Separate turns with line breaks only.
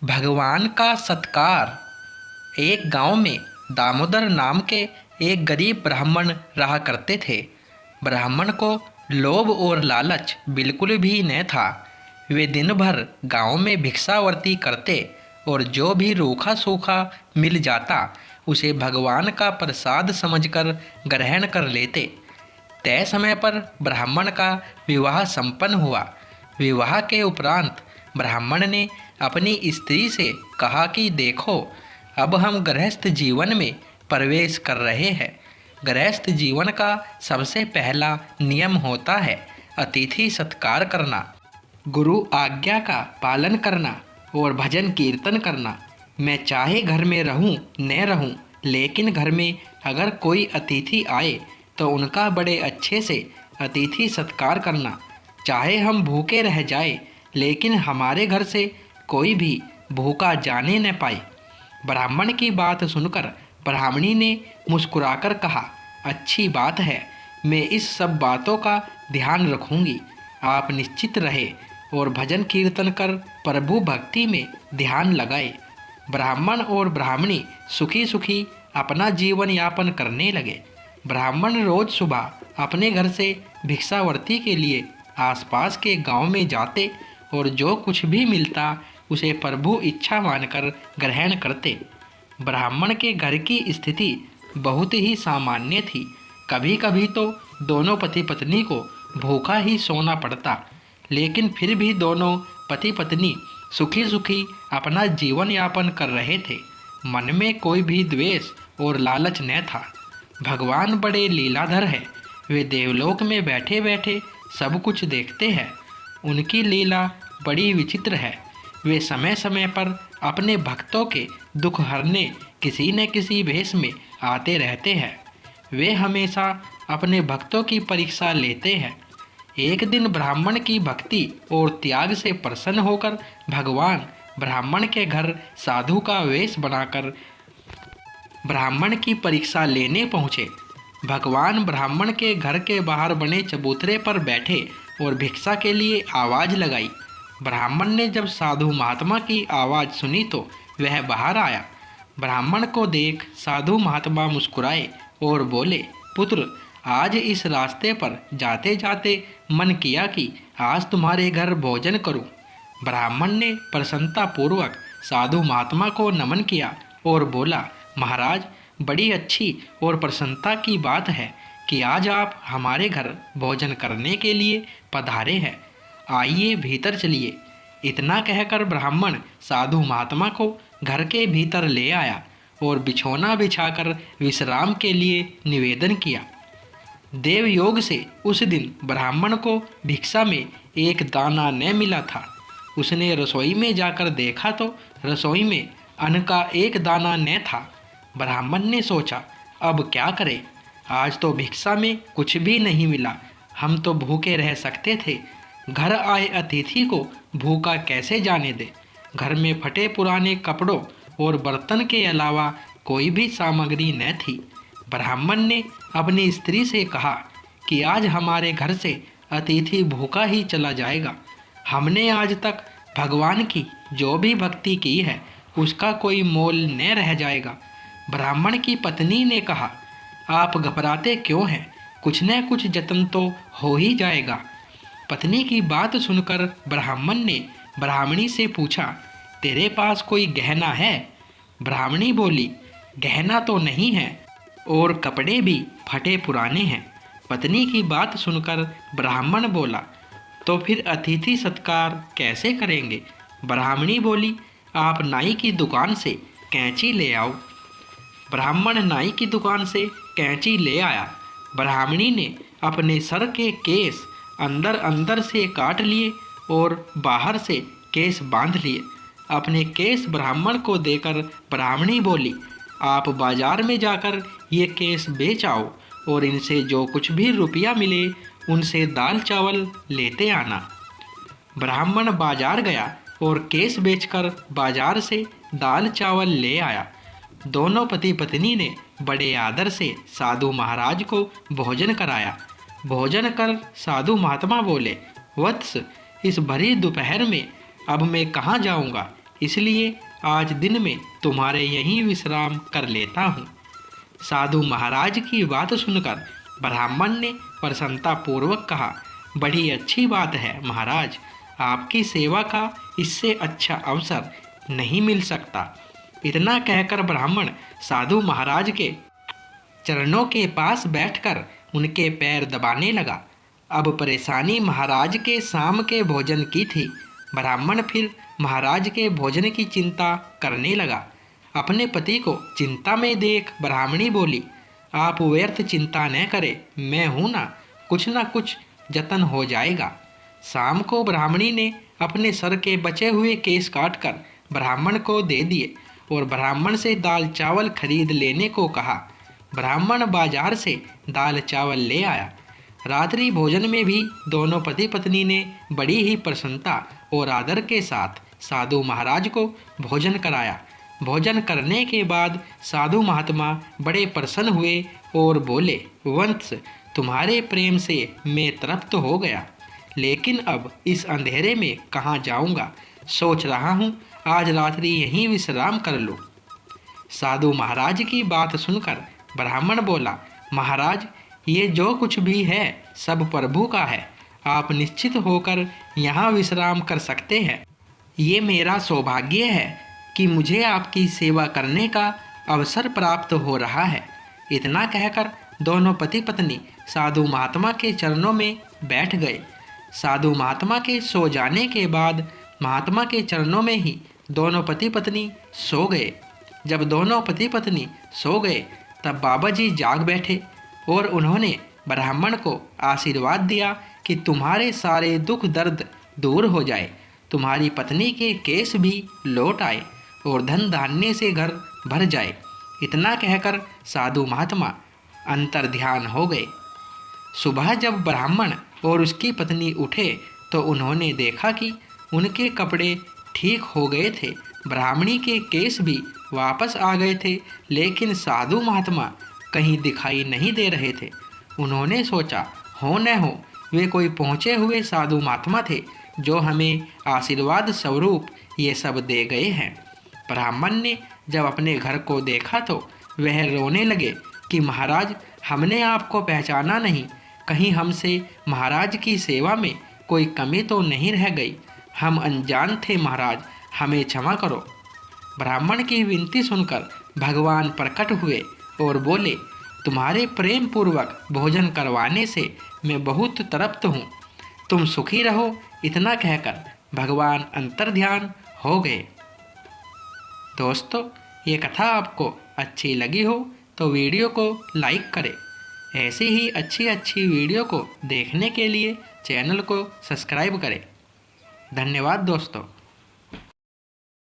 भगवान का सत्कार। एक गांव में दामोदर नाम के एक गरीब ब्राह्मण रहा करते थे। ब्राह्मण को लोभ और लालच बिल्कुल भी न था। वे दिन भर गांव में भिक्षावर्ती करते और जो भी रूखा सूखा मिल जाता उसे भगवान का प्रसाद समझकर ग्रहण कर लेते। तय समय पर ब्राह्मण का विवाह संपन्न हुआ। विवाह के उपरांत ब्राह्मण ने अपनी स्त्री से कहा कि देखो, अब हम गृहस्थ जीवन में प्रवेश कर रहे हैं। गृहस्थ जीवन का सबसे पहला नियम होता है अतिथि सत्कार करना, गुरु आज्ञा का पालन करना और भजन कीर्तन करना। मैं चाहे घर में रहूं न रहूं, लेकिन घर में अगर कोई अतिथि आए तो उनका बड़े अच्छे से अतिथि सत्कार करना। चाहे हम भूखे रह जाए, लेकिन हमारे घर से कोई भी भूखा जाने न पाए। ब्राह्मण की बात सुनकर ब्राह्मणी ने मुस्कुराकर कहा, अच्छी बात है, मैं इस सब बातों का ध्यान रखूंगी। आप निश्चित रहे और भजन कीर्तन कर प्रभु भक्ति में ध्यान लगाए। ब्राह्मण और ब्राह्मणी सुखी सुखी अपना जीवन यापन करने लगे। ब्राह्मण रोज सुबह अपने घर से भिक्षावर्ती के लिए आसपास के गांव में जाते और जो कुछ भी मिलता उसे प्रभु इच्छा मानकर ग्रहण करते। ब्राह्मण के घर की स्थिति बहुत ही सामान्य थी। कभी कभी तो दोनों पति पत्नी को भूखा ही सोना पड़ता, लेकिन फिर भी दोनों पति पत्नी सुखी सुखी अपना जीवन यापन कर रहे थे। मन में कोई भी द्वेष और लालच न था। भगवान बड़े लीलाधर है। वे देवलोक में बैठे बैठे सब कुछ देखते हैं। उनकी लीला बड़ी विचित्र है। वे समय समय पर अपने भक्तों के दुख हरने किसी न किसी भेष में आते रहते हैं। वे हमेशा अपने भक्तों की परीक्षा लेते हैं। एक दिन ब्राह्मण की भक्ति और त्याग से प्रसन्न होकर भगवान ब्राह्मण के घर साधु का वेश बनाकर ब्राह्मण की परीक्षा लेने पहुँचे। भगवान ब्राह्मण के घर के बाहर बने चबूतरे पर बैठे और भिक्षा के लिए आवाज़ लगाई। ब्राह्मण ने जब साधु महात्मा की आवाज़ सुनी तो वह बाहर आया। ब्राह्मण को देख साधु महात्मा मुस्कुराए और बोले, पुत्र, आज इस रास्ते पर जाते जाते मन किया कि आज तुम्हारे घर भोजन करूं। ब्राह्मण ने प्रसन्नतापूर्वक साधु महात्मा को नमन किया और बोला, महाराज, बड़ी अच्छी और प्रसन्नता की बात है कि आज आप हमारे घर भोजन करने के लिए पधारे हैं। आइए भीतर चलिए। इतना कहकर ब्राह्मण साधु महात्मा को घर के भीतर ले आया और बिछौना बिछाकर विश्राम के लिए निवेदन किया। देव योग से उस दिन ब्राह्मण को भिक्षा में एक दाना न मिला था। उसने रसोई में जाकर देखा तो रसोई में अन्न का एक दाना न था। ब्राह्मण ने सोचा, अब क्या करें, आज तो भिक्षा में कुछ भी नहीं मिला। हम तो भूखे रह सकते थे, घर आए अतिथि को भूखा कैसे जाने दे। घर में फटे पुराने कपड़ों और बर्तन के अलावा कोई भी सामग्री न थी। ब्राह्मण ने अपनी स्त्री से कहा कि आज हमारे घर से अतिथि भूखा ही चला जाएगा। हमने आज तक भगवान की जो भी भक्ति की है उसका कोई मोल न रह जाएगा। ब्राह्मण की पत्नी ने कहा, आप घबराते क्यों हैं, कुछ न कुछ जतन तो हो ही जाएगा। पत्नी की बात सुनकर ब्राह्मण ने ब्राह्मणी से पूछा, तेरे पास कोई गहना है? ब्राह्मणी बोली, गहना तो नहीं है और कपड़े भी फटे पुराने हैं। पत्नी की बात सुनकर ब्राह्मण बोला, तो फिर अतिथि सत्कार कैसे करेंगे? ब्राह्मणी बोली, आप नाई की दुकान से कैंची ले आओ। ब्राह्मण नाई की दुकान से कैंची ले आया। ब्राह्मणी ने अपने सर के केस अंदर अंदर से काट लिए और बाहर से केस बांध लिए। अपने केस ब्राह्मण को देकर ब्राह्मणी बोली, आप बाजार में जाकर ये केस बेच आओ और इनसे जो कुछ भी रुपया मिले उनसे दाल चावल लेते आना। ब्राह्मण बाजार गया और केस बेचकर बाजार से दाल चावल ले आया। दोनों पति पत्नी ने बड़े आदर से साधु महाराज को भोजन कराया। भोजन कर साधु महात्मा बोले, वत्स, इस भरी दोपहर में अब मैं कहाँ जाऊँगा? इसलिए आज दिन में तुम्हारे यहीं विश्राम कर लेता हूँ। साधु महाराज की बात सुनकर ब्राह्मण ने प्रसन्नतापूर्वक कहा, बड़ी अच्छी बात है महाराज, आपकी सेवा का इससे अच्छा अवसर नहीं मिल सकता। इतना कहकर ब्राह्मण साधु महाराज के चरणों के पास बैठकर उनके पैर दबाने लगा। अब परेशानी महाराज के शाम के भोजन की थी। ब्राह्मण फिर महाराज के भोजन की चिंता करने लगा। अपने पति को चिंता में देख ब्राह्मणी बोली, आप व्यर्थ चिंता न करें, मैं हूँ ना कुछ जतन हो जाएगा। शाम को ब्राह्मणी ने अपने सर के बचे हुए केस काटकर ब्राह्मण को दे दिए और ब्राह्मण से दाल चावल खरीद लेने को कहा। ब्राह्मण बाजार से दाल चावल ले आया। रात्रि भोजन में भी दोनों पति पत्नी ने बड़ी ही प्रसन्नता और आदर के साथ साधु महाराज को भोजन कराया। भोजन करने के बाद साधु महात्मा बड़े प्रसन्न हुए और बोले, वंश, तुम्हारे प्रेम से मैं तृप्त हो गया, लेकिन अब इस अंधेरे में कहाँ जाऊँगा। सोच रहा हूँ आज रात्रि यहीं विश्राम कर लूँ। साधु महाराज की बात सुनकर ब्राह्मण बोला, महाराज, ये जो कुछ भी है सब प्रभु का है, आप निश्चित होकर यहाँ विश्राम कर सकते हैं। ये मेरा सौभाग्य है कि मुझे आपकी सेवा करने का अवसर प्राप्त हो रहा है। इतना कहकर दोनों पति पत्नी साधु महात्मा के चरणों में बैठ गए। साधु महात्मा के सो जाने के बाद महात्मा के चरणों में ही दोनों पति पत्नी सो गए। जब दोनों पति पत्नी सो गए तब बाबा जी जाग बैठे और उन्होंने ब्राह्मण को आशीर्वाद दिया कि तुम्हारे सारे दुख दर्द दूर हो जाए, तुम्हारी पत्नी के केस भी लौट आए और धन धान्य से घर भर जाए। इतना कहकर साधु महात्मा अंतर ध्यान हो गए। सुबह जब ब्राह्मण और उसकी पत्नी उठे तो उन्होंने देखा कि उनके कपड़े ठीक हो गए थे, ब्राह्मणी के केस भी वापस आ गए थे, लेकिन साधु महात्मा कहीं दिखाई नहीं दे रहे थे। उन्होंने सोचा, हो न हो वे कोई पहुँचे हुए साधु महात्मा थे जो हमें आशीर्वाद स्वरूप ये सब दे गए हैं। ब्राह्मण ने जब अपने घर को देखा तो वह रोने लगे कि महाराज, हमने आपको पहचाना नहीं, कहीं हमसे महाराज की सेवा में कोई कमी तो नहीं रह गई। हम अनजान थे महाराज, हमें क्षमा करो। ब्राह्मण की विनती सुनकर भगवान प्रकट हुए और बोले, तुम्हारे प्रेम पूर्वक भोजन करवाने से मैं बहुत तृप्त हूँ, तुम सुखी रहो। इतना कहकर भगवान अंतर्ध्यान हो गए। दोस्तों, ये कथा आपको अच्छी लगी हो तो वीडियो को लाइक करें। ऐसी ही अच्छी वीडियो को देखने के लिए चैनल को सब्सक्राइब करें। धन्यवाद दोस्तों।